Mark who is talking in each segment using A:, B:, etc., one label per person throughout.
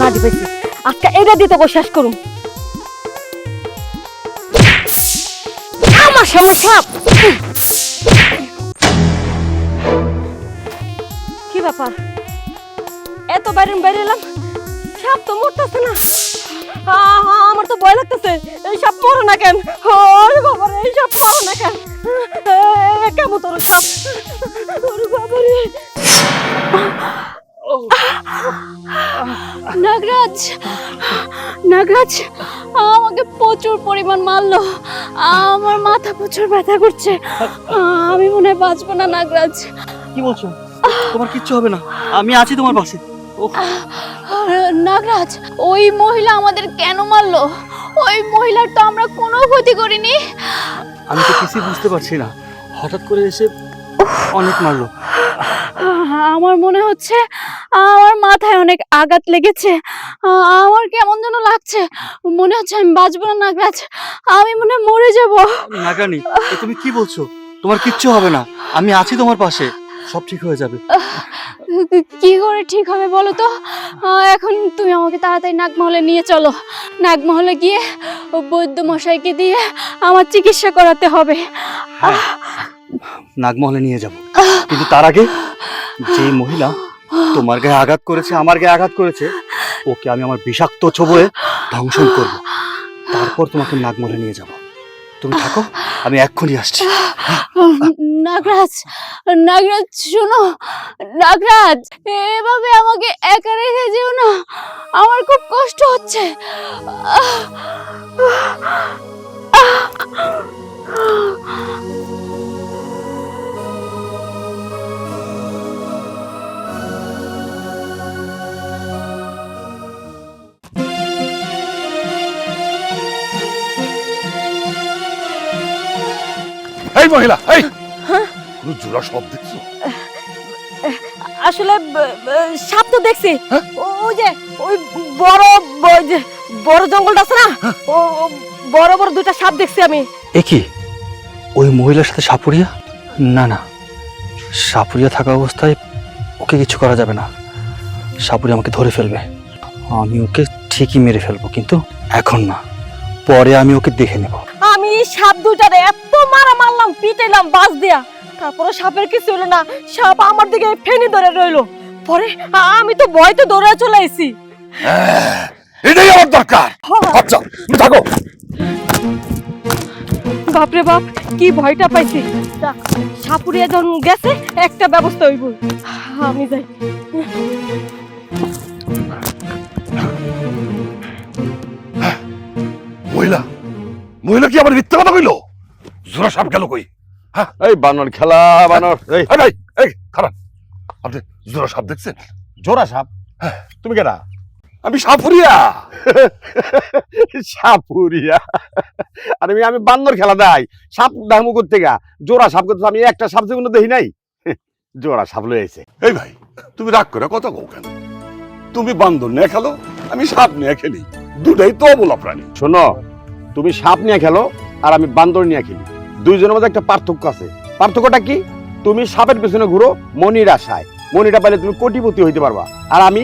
A: লাঠি পাইছি, আজকে এটা দিয়ে তোকে শেষ করুম। আমার সামনে সাপ! কি ব্যাপার, এত বাইরে বাইরে এলাম, সাপ তো মরতেছে না। আমার তো ভয় লাগতেছে, এই সাপ মরে না কেন? ওরে বাবা রে, এই সাপ মরে না কেন? কেমন তোর সাপ? ওরে বাবা রে!
B: নাগরাজ, নাগরাজ আমাকে প্রচুর পরিমাণ মারলো, আমার মাথা প্রচুর ব্যথা করছে, আমি মনে হয় বাঁচবো না। নাগরাজ,
C: কি বলছো? তোমার কিচ্ছু হবে না, আমি আছি তোমার পাশে।
B: নাগরাজ, ওই মহিলা আমাদের কেন মারলো? ওই মহিলার তো আমরা কোনো ক্ষতি করিনি।
C: আমি তো কিছুই বুঝতে পারছি না, হঠাৎ করে এসে অনেক মারলো।
B: আমার মনে হচ্ছে আমার মাথায় অনেক আঘাত লেগেছে, আমার কেমন যেন লাগছে, মনে হচ্ছে আমি বাঁচবো না। নাগরাজ, আমি মনে হয় মরে যাব।
C: নাগানি, তুমি কি বলছো? তোমার কিচ্ছু হবে না, আমি আছি তোমার পাশে, সব ঠিক হয়ে যাবে।
B: কি করে ঠিক হবে বলো তো? এখন তুমি আমাকে তাড়াতাড়ি নাগমহলে নিয়ে চলো। নাগমহলে গিয়ে বৈদ্য মশাইকে দিয়ে আমার চিকিৎসা করাতে হবে।
C: নাগমহলে নিয়ে যাব, কিন্তু তার আগে যে মহিলা তোমার গায়ে আঘাত করেছে, আমার গায়ে আঘাত করেছে, ওকে আমি আমার বিষাক্ত ছোবলে ধ্বংসন করব, তারপর তোমাকে নাগমহলে নিয়ে যাব। তুমি থাকো, আমি এক্ষুনি আসছি।
B: নাগরাজ, নাগরাজ শোনো, নাগরাজ এভাবে আমাকে একা রেখে যেও না, আমার খুব কষ্ট হচ্ছে।
D: এই মহিলা, এই কোনো জোড়া সব দেখছো?
A: আসলে সাপ তো দেখছি, ওই যে ওই বড় বড় জঙ্গলটা আছে না, ও বড় বড় দুটা সাপ দেখছি আমি।
C: এ কি, ওই মহিলার সাথে সাপুরিয়া? না না, সাপুরিয়া থাকা অবস্থায় ওকে কিছু করা যাবে না, সাপুরিয়া আমাকে ধরে ফেলবে, আমি ওকে ঠিকই মেরে ফেলবো, কিন্তু এখন না, পরে আমি ওকে দেখে নেব।
A: আমি সাপ দুটারে এত মারলাম, পিটাইলাম বাস দিয়া, তারপরে সাপের কিছু হলো না, সাপ আমার দিকে ফেনি ধরে রইলো। পরে আমি তো ভয়তে দৌড়ে চলে আইছি।
D: এটাই আমার দরকার। আচ্ছা তুমি থাকো।
A: বাপরে বাপ, কি ভয়টা পাইছি। সাপুরিয়া যখন গেছে, একটা ব্যবস্থা হইব, আমি যাই।
D: মহিলা, মহিলা কি আমার মিথ্যা কথা কইলো? জোড়া সাপ গেল কই? হ্যাঁ,
E: এই বানর খেলা, বানর। এই
D: এই ভাই, এই খারাপ, আপনি জোড়া সাপ দেখছেন?
E: জোড়া সাপ? তুমি কেডা?
D: আমি সাপুরিয়া।
E: সাপুরিয়া? আরে আমি বান্দর খেলা দেয়, সাপ দামু করতে গা, জোড়া সাপ করতে আমি একটা সাপ জীবনে দেখি নাই। জোড়া সাপ লয়ে আইছে।
D: এই ভাই, তুমি রাগ করে কথা কও কেন? তুমি বান্দর নিয়ে খেলো, আমি সাপ নিয়ে খেলি, দুটাই তো অবলা প্রাণী।
E: শোনো, তুমি সাপ নিয়ে খেলো আর আমি বান্দর নিয়ে খেলি, দুইজনের মধ্যে একটা পার্থক্য আছে। পার্থক্যটা কি? তুমি সাপের পেছনে ঘুরো মনির আশায়, মনিটা পাইলে তুমি কোটিপতি হইতে পারবা, আর আমি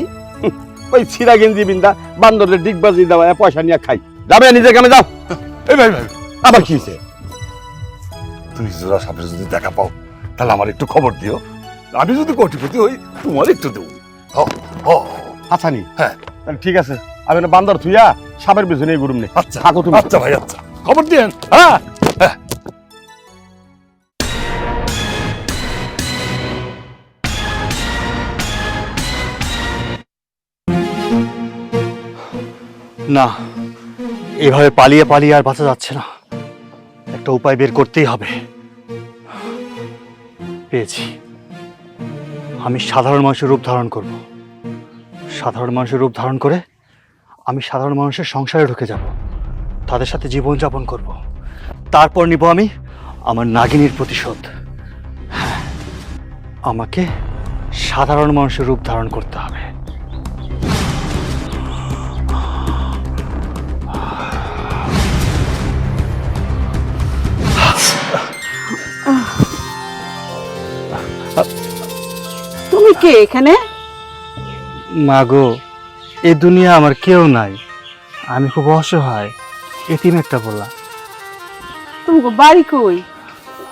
E: ওই ছিড়া গেঞ্জি বিন্দা বান্দরের ডিগবাজি দেওয়া পয়সা নিয়ে খাই। যাবে নিজে কামে যাও।
D: এই ভাই ভাই,
E: আবার কি হয়েছে?
D: তুমি জোড়া সাপের যদি দেখা পাও, তাহলে আমার একটু খবর দিও, আমি যদি কোটিপতি হই তোমার একটু দেবো।
E: আচ্ছা নি,
D: হ্যাঁ
E: তাহলে ঠিক আছে, আমি না বান্দর থুইয়া সাপের পেছনে ঘুরুম নে।
D: আচ্ছা
E: থাকো তুমি।
D: আচ্ছা ভাই, আচ্ছা খবর দিয়েন। হ্যাঁ হ্যাঁ।
C: না, এভাবে পালিয়ে পালিয়ে আর বাঁচা যাচ্ছে না, একটা উপায় বের করতেই হবে। পেয়েছি, আমি সাধারণ মানুষের রূপ ধারণ করব। সাধারণ মানুষের রূপ ধারণ করে আমি সাধারণ মানুষের সংসারে ঢুকে যাব, তাদের সাথে জীবনযাপন করব, তারপর নিব আমি আমার নাগিনীর প্রতিশোধ। হ্যাঁ, আমাকে সাধারণ মানুষের রূপ ধারণ করতে হবে।
A: তুমি কে এখানে?
C: মাগো, এই দুনিয়া আমার কেউ নাই, আমি খুব অসহায়, এতিম একটা বলা।
A: তুমি বাড়ি কই?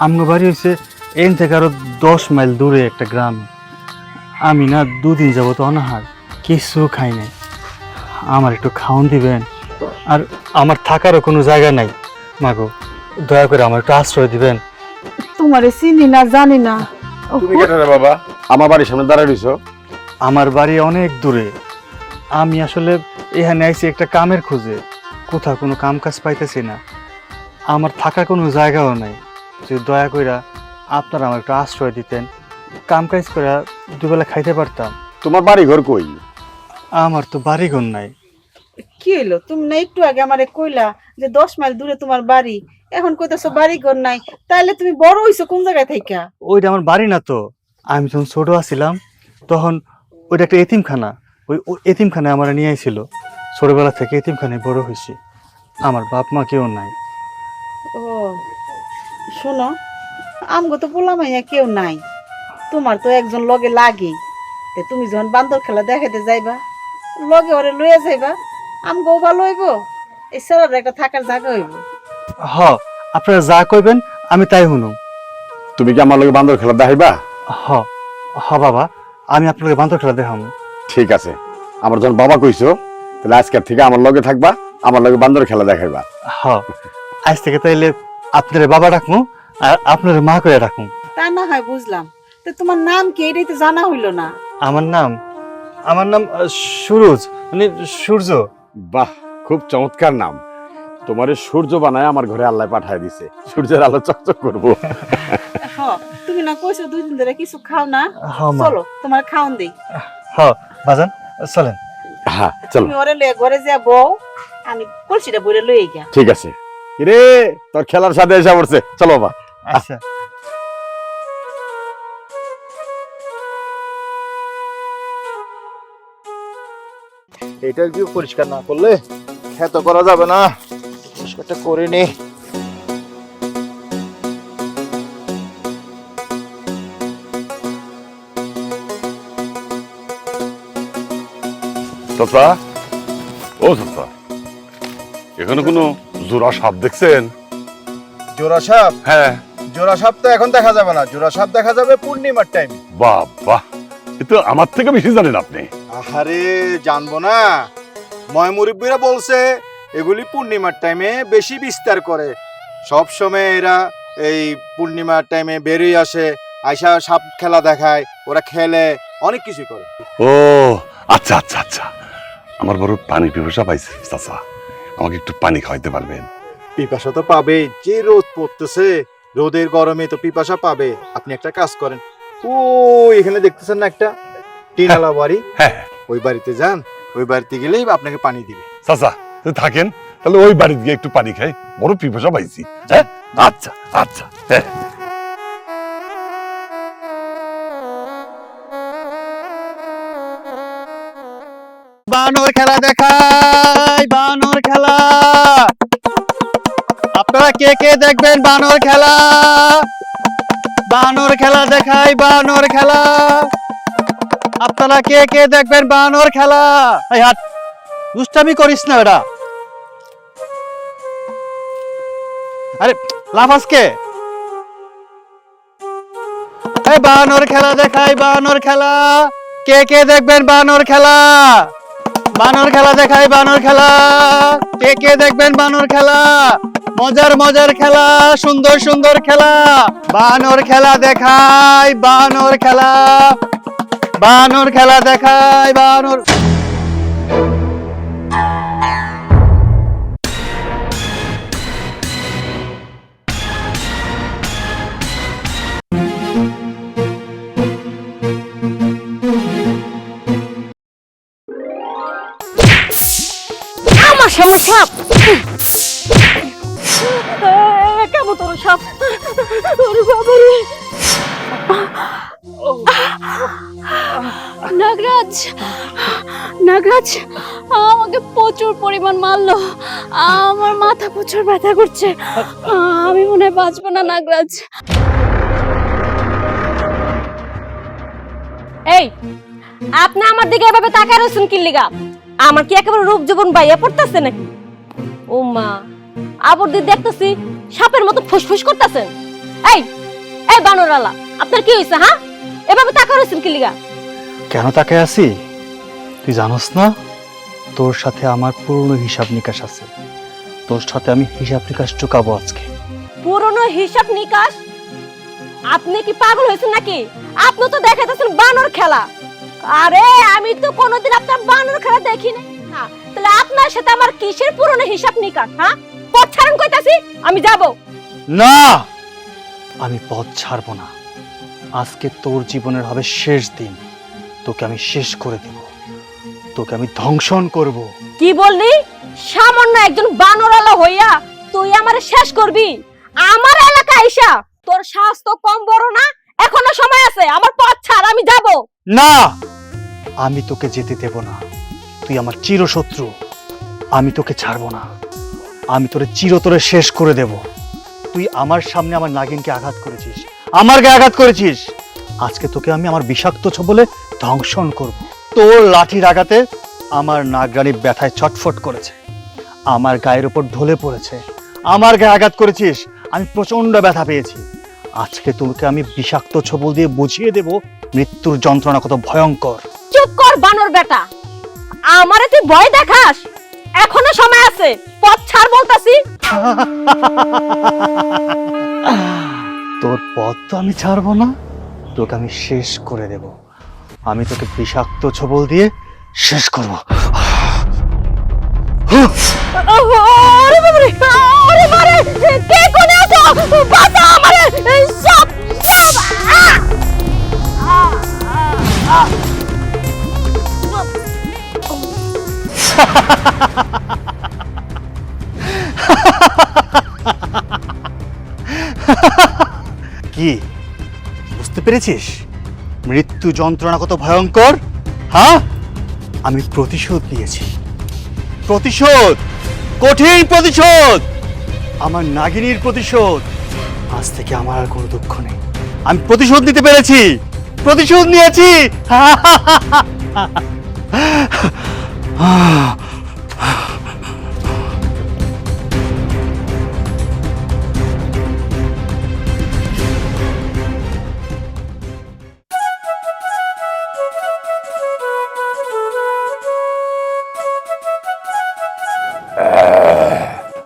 C: আমার বাড়ি হচ্ছে এন থেকে আরো 10 মাইল দূরে একটা গ্রামে। আমি না 2 দিন যাবত অনাহার, কিছু খাই নাই। আমার একটু খাওয়ান দিবেন? আর আমার থাকারও কোনো জায়গা নাই, মাগো দয়া করে আমার একটু আশ্রয় দিবেন।
A: তোমারে চিনি না, জানি না।
E: তুমি কেটে রে বাবা, আমার বাড়ির সামনে দাঁড়ায় রইছো?
C: আমার বাড়ি অনেক দূরে, আমি আসলে এখানে আইছি একটা কামের খোঁজে, কোথাও কোনো কাম কাজ পাইতেছি না, আমার থাকার কোনো জায়গাও নাই। যদি দয়া কইরা আপনারা আমার একটু আশ্রয় দিতেন, কাম কাজ করে দুবেলা খাইতে পারতাম।
E: তোমার বাড়ি ঘর কই?
C: আমার তো বাড়ি ঘর নাই।
F: কি হলো? তুমি না একটু আগে আমারে কইলা যে 10 মাইল দূরে তোমার বাড়ি, এখন কইতাছো বাড়ি ঘর নাই। তাইলে তুমি বড় হইছো কোন জায়গায় থাইকা?
C: ওইটা আমার বাড়ি না তো, আমি যখন ছোট আছিলাম তখন ওইটা একটা এতিমখানা, ওই এতিমখানায় আমার নিয়ে আইছিল। ছোটবেলা থেকে এতিমখানায় বড় হয়েছি, আমার বাপ মা কেউ নাই।
F: ও শোনো, আমগো তো পোলা মাইয়া কেউ নাই, তোমার তো একজন লগে লাগে। তুমি যখন বান্দর খেলা দেখাইতে যাইবা, লগে ওরে লইয়া যাইবা, আমগো ভালো হইব, এই সারার একটা থাকার জায়গা হইব।
C: হ, আপনারা যা কইবেন আমি তাই শুনুম।
E: তুমি কি আমার লগে বান্দর খেলা দেখাইবা?
C: হ হ বাবা, আমি আপনাকে বান্দর খেলা দেখাবো।
E: ঠিক আছে, আমার যখন বাবা কইছো তাহলে আজকের থেকে আমার লগে থাকবা, আমার লগে বান্দর খেলা দেখাইবা।
C: হ, আজ থেকে তাইলে আপনার বাবা ডাকমু আর আপনার মা করে ডাকমু।
F: তা না হয় বুঝলাম, তো তোমার নাম কি এটাই তো জানা হইলো না।
C: আমার নাম সুরজ, মানে সূর্য।
E: বাহ, খুব চমৎকার নাম। তোমারে সূর্য বানায় আমার ঘরে আল্লাহ পাঠায় দিছে, সূর্যের আলো চকচক করবো।
F: হ, তুমি না কইছো 2 দিন ধরে কিছু খাও না?
C: হ মা,
F: চলো তোমার খাওন দেই।
C: হ বাজান চলেন।
E: হ্যাঁ চলো,
F: তুমি ওরে লয়ে ঘরে যা বউ, আমি কলসিটা বইরে লয়ে গিয়া।
E: ঠিক আছে। রে তোর খেলার সাথে এসে পড়ছে, চলো বাবা।
C: আচ্ছা,
G: এটা কি পরিষ্কার না করলে খেতে করা যাবে না, পরিষ্কারটা করে নে।
D: চাচা, ও চাচা, এখানে কোনো জোড়া সাপ দেখছেন?
G: জোড়া সাপ?
D: হ্যাঁ।
G: জোড়া সাপ তো এখন দেখা যাবে না, জোড়া সাপ দেখা যাবে পূর্ণিমার টাইমে।
D: বাহ বাহ, এ তো আমার থেকে বেশি জানেন আপনি।
G: আহারে জানবো না, ময় মুরব্বীরা বলছে এগুলি পূর্ণিমার টাইমে বেশি বিস্তার করে। সব সময় এরা এই পূর্ণিমার টাইমে বেরিয়ে আসে, আইসা সাপ খেলা দেখায়, ওরা খেলে, অনেক কিছু করে।
D: ও আচ্ছা আচ্ছা আচ্ছা, আমার বড় পানি পিপাসা পাইছে চাচা, আমাকে একটু পানি খাওয়াইতে পারবেন?
G: পিপাসা তো পাবে, যে রোদ পড়তেছে, রোদের গরমে তো পিপাসা পাবে। আপনি একটা কাজ করেন, ও এখানে দেখতেছেন না একটা টিনালা বাড়ি,
D: হ্যাঁ,
G: ওই বাড়িতে যান, ওই বাড়িতে গেলেই আপনাকে পানি দিবে।
D: চাচা তো থাকেন, তাহলে ওই বাড়িতে গিয়ে একটু পানি খাই, বড় পিপাসা পাইছি। হ্যাঁ আচ্ছা আচ্ছা, হ্যাঁ।
C: বানর খেলা দেখাই, বানর খেলা। আপনারা কে কে দেখবেন বানর খেলা? বানর খেলা দেখাই, বানর খেলা। আপনারা কে কে দেখবেন বানর খেলা? এই হাট, দুষ্টামি করিস না বেটা। আরে লাফাসকে, এই বানর খেলা দেখাই, বানর খেলা। কে কে দেখবেন বানর খেলা? বানর খেলা দেখাই, বানর খেলা। কে কে দেখবেন বানর খেলা? মজার মজার খেলা, সুন্দর সুন্দর খেলা। বানর খেলা দেখাই, বানর খেলা। বানর খেলা দেখাই, বানর।
A: আমার সামনে সাপ, কেমন তোর সাপ? ওরে বাবারে!
B: নাগরাজ, নাগরাজ আমাকে প্রচুর পরিমাণ মারলো, আমার মাথা প্রচুর ব্যথা করছে, আমি মনে হয় বাঁচবো না নাগরাজ।
A: এই, আপনি আমার দিকে এভাবে তাকায় রয়েছেন কি লিগা? আমার কি একেবারে রূপ জীবন বাইয়া পড়তেছে নাকি? ও মা, আবার দিয়ে দেখতেছি সাপের মতো ফুসফুস করতেছেন। এই এই বানরালা, আপনার কি হয়েছে? হ্যাঁ, এভাবে তাকা রয়েছেন কি লিগা?
C: কেন তাকে আছি তুই জানোস না? তোর সাথে আমার পুরনো হিসাব নিকাশ আছে। তোর সাথে আমি হিসাব নিকাশ চুকাবো আজকে।
A: পুরনো হিসাব নিকাশ? আপনি কি পাগল হয়েছেন নাকি? আপনি তো দেখাতেছেন বানর খেলা। আরে আমি তো কোনোদিন আপনার বানর খেলা দেখিনি না। তাহলে আপনার সাথে আমার কিসের পুরনো হিসাব নিকাশ? হ্যাঁ, পথ ছাড়ুন কইতাছি, আমি যাব
C: না। আমি পথ ছাড়বো না। আজকে তোর জীবনের হবে শেষ দিন। তোকে আমি শেষ করে দেব, তোকে আমি ধ্বংসন করব।
A: কি বললি? সামান্য একজন বানরালা হইয়া তুই আমারে শেষ করবি? আমার এলাকা আইসা? তোর সাহস তো কম বড় না। এখনো সময় আছে, আমার পথ ছাড়, আমি যাব
C: না। আমি তোকে যেতে দেব না। তুই আমার চিরশত্রু। আমি তোকে ছাড়বো না। আমি তোরে চিরতরে শেষ করে দেব। তুই আমার সামনে আমার নাগিনকে আঘাত করেছিস, আমার গায়ে আঘাত করেছিস। আজকে তোকে আমি আমার বিষাক্ত ছবলে ধ্বংসন করব। তোর লাঠির আঘাতে আমার নাগরানী ব্যথায় ছটফট করেছে, আমার গায়ের উপর ঢলে পড়েছে। আমার গায়ে আঘাত করেছিস, আমি প্রচন্ড ব্যথা পেয়েছি। আজকে তোকে আমি বিষাক্ত ছবল দিয়ে বুঝিয়ে দেব মৃত্যুর যন্ত্রণা কত ভয়ঙ্কর।
A: চুপ কর বানর বেটা, আমারে তুই ভয় দেখাস? এখনো সময় আছে, পথ ছাড় বলতাছি।
C: তোর পথ তো আমি ছাড়বো না, তোকে আমি শেষ করে দেব। আমি তোকে বিষাক্ত ছবল দিয়ে শেষ করব।
A: ওরে বাবারে, ওরে মারে, কে কোনে আছো? বাঁচা আমারে, এই সাপ সাপ!
C: কি বুঝতে পেরেছিস মৃত্যু যন্ত্রণা কত ভয়ঙ্কর? হ্যাঁ, আমি প্রতিশোধ নিয়েছি। প্রতিশোধ, কঠিন প্রতিশোধ, আমার নাগিনীর প্রতিশোধ। আজ থেকে আমার আর কোনো দুঃখ নেই। আমি প্রতিশোধ নিতে পেরেছি, প্রতিশোধ নিয়েছি।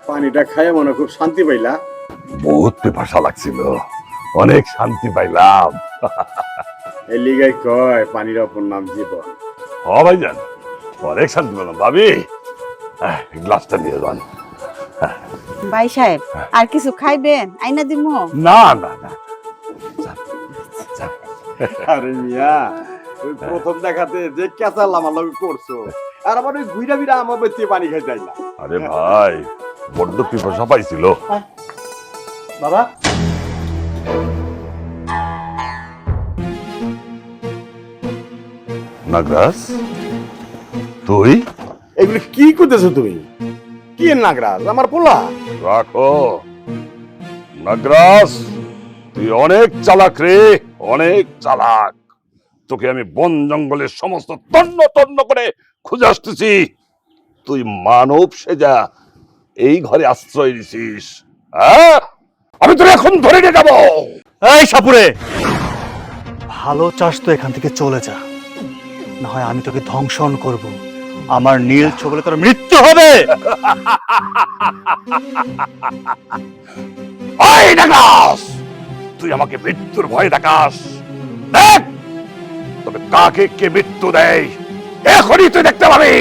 E: পানিটা খায় মনে খুব শান্তি পাইলা?
D: বহুত পিপাসা লাগছিল, অনেক শান্তি পাইলাম।
E: এই লিগাই কয় পানির অপর নাম জীবন।
D: হ ভাইজান, অনেক শান্তি পেলাম। ভাবি, গ্লাসটা নিয়ে যান।
F: ভাই সাহেব, আর কিছু খাইবেন? আইনা দিমু?
D: না না না,
E: আরে মিয়া, ওই প্রথম দেখাতে যে কেঁচাল আমার লগে করছো, আর আমার ওই ঘুইরা বিরা আমার বেঁচে পানি খাই যাই না।
D: আরে ভাই, বড্ড পিপাসা পাইছিল।
C: বাবা,
D: নাগরাজ, তুই?
E: এগুলো কি করতেছো তুমি? কি এর নাগরাজ? আমার পোলা?
D: রাখো নাগরাজ, তুই অনেক চালাক রে, অনেক চালাক। তোকে আমি বন জঙ্গলের সমস্ত তন্ন তন্ন করে খুঁজে আসতেছি। তুই মানব সেজা এই ঘরে আশ্রয় দিছিস। হ্যাঁ, আমি তোর এখন ধরে নিয়ে যাবো।
C: এই সাপুরে, ভালো চাস তো এখান থেকে চলে যা, না হয় আমি তোকে ধ্বংসন করব। আমার নীল ছবলে তোর মৃত্যু হবে।
D: ওই নাগরাজ, তুই আমাকে মৃত্যুর ভয় দেখাস? দেখ তবে কাকে কে মৃত্যু দেয়, এখনই তুই দেখতে পাবি।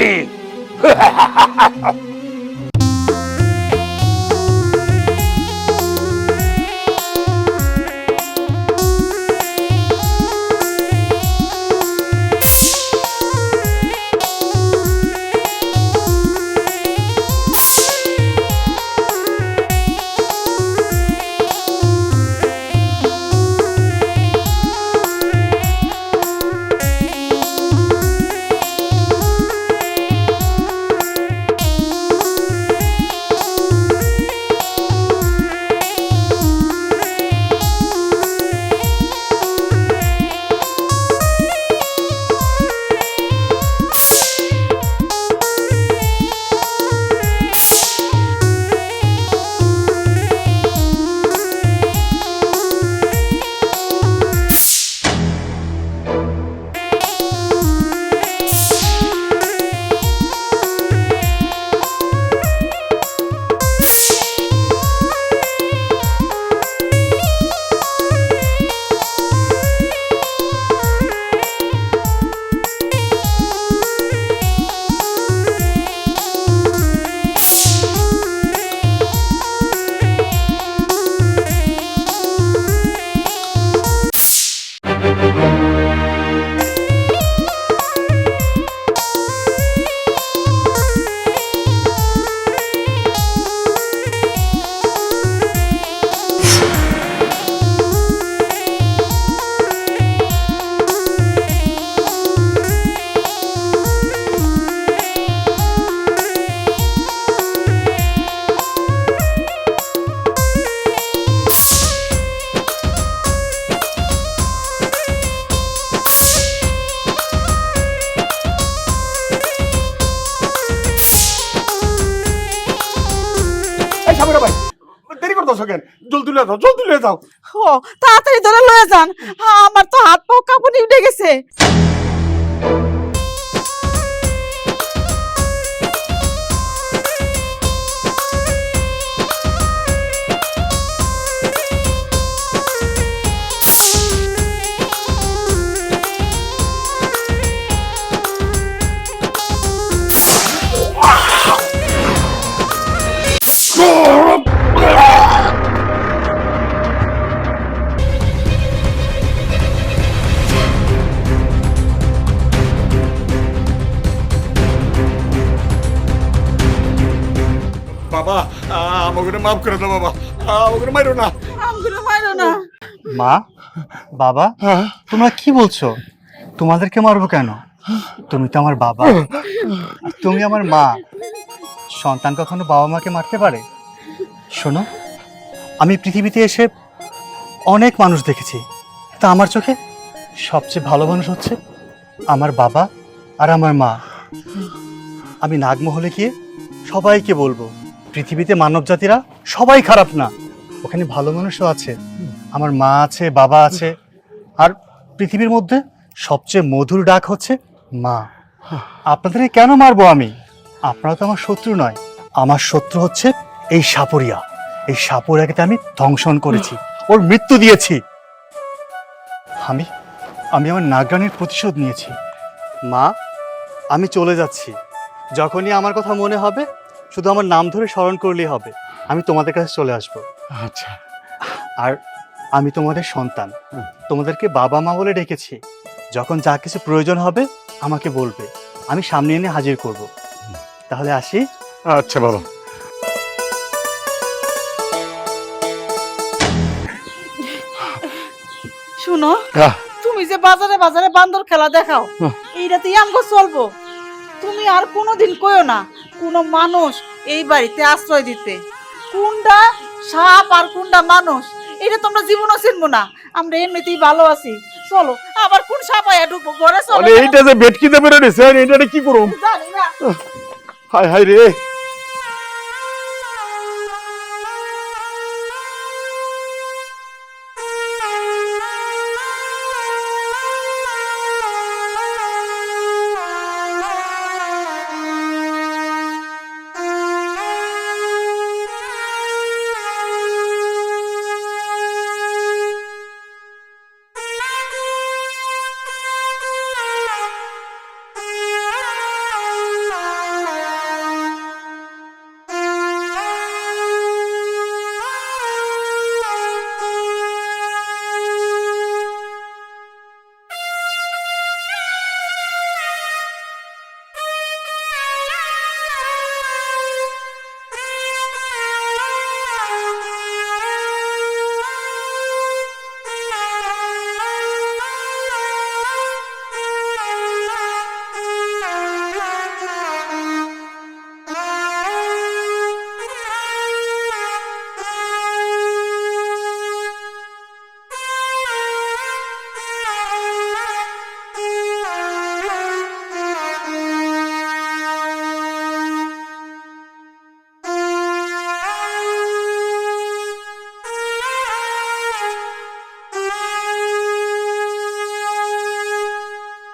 E: ভাই দেরি করতেছো কেন? জলদি লয়ে যাও, জলদি লয়ে যাও।
F: ও তাড়াতাড়ি ধরে লয়ে যান, আমার তো হাত পাও কাঁপুনি উঠে গেছে।
E: বাবা আমাকে মাফ করে দাও বাবা, আমাকে মারো না।
F: আমগুলো মারো না।
C: মা, বাবা, তোমরা কি বলছো? তোমাদেরকে মারবো কেন? তুমি তো আমার বাবা, আর তুমি আমার মা। সন্তান কখনো বাবা মাকে মারতে পারে? শোনো, আমি পৃথিবীতে এসে অনেক মানুষ দেখেছি, তা আমার চোখে সবচেয়ে ভালো মানুষ হচ্ছে আমার বাবা আর আমার মা। আমি নাগমহলে গিয়ে সবাইকে বলবো পৃথিবীতে মানব জাতিরা সবাই খারাপ না, ওখানে ভালো মানুষও আছে। আমার মা আছে, বাবা আছে, আর পৃথিবীর মধ্যে সবচেয়ে মধুর ডাক হচ্ছে মা। আপনাদের কেন মারবো আমি? আপনারা তো আমার শত্রু নয়, আমার শত্রু হচ্ছে এই সাপুরিয়া। এই সাপুরিয়াকে আমি ধ্বংসন করেছি, ওর মৃত্যু দিয়েছি। আমি আমি আমার নাগরানির প্রতিশোধ নিয়েছি। মা, আমি চলে যাচ্ছি। যখনই আমার কথা মনে হবে শুধু আমার নাম ধরে স্মরণ করলেই হবে, আমি তোমাদের কাছে চলে আসব।
E: আচ্ছা,
C: আর আমি তোমাদের সন্তান, তোমাদেরকে বাবা মা বলে ডেকেছি। যখন যা কিছু প্রয়োজন হবে আমাকে বলবে, আমি সামনে এনে হাজির করব। তাহলে আসি।
E: আচ্ছা বাবা।
F: শুনো, তুমি যে বাজারে বাজারে বান্দর খেলা দেখাও, এইটাতেই আমগো চলবো। তুমি আর কোনোদিন কইও না কোনো মানুষ এই বাড়িতে আশ্রয় দিতে। কোনটা সাপ আর কোনটা মানুষ এটা তোমরা জীবনও চিনবো না। আমরা এমনিতেই ভালো আছি, চলো। আবার কোন সাপ আয়া ঢুকবো ঘরে, চলো।
E: এইটা যে বেটকিতে বেরোনেছে, এটা কি করুম?
F: জানি না।
E: হায় হায় রে।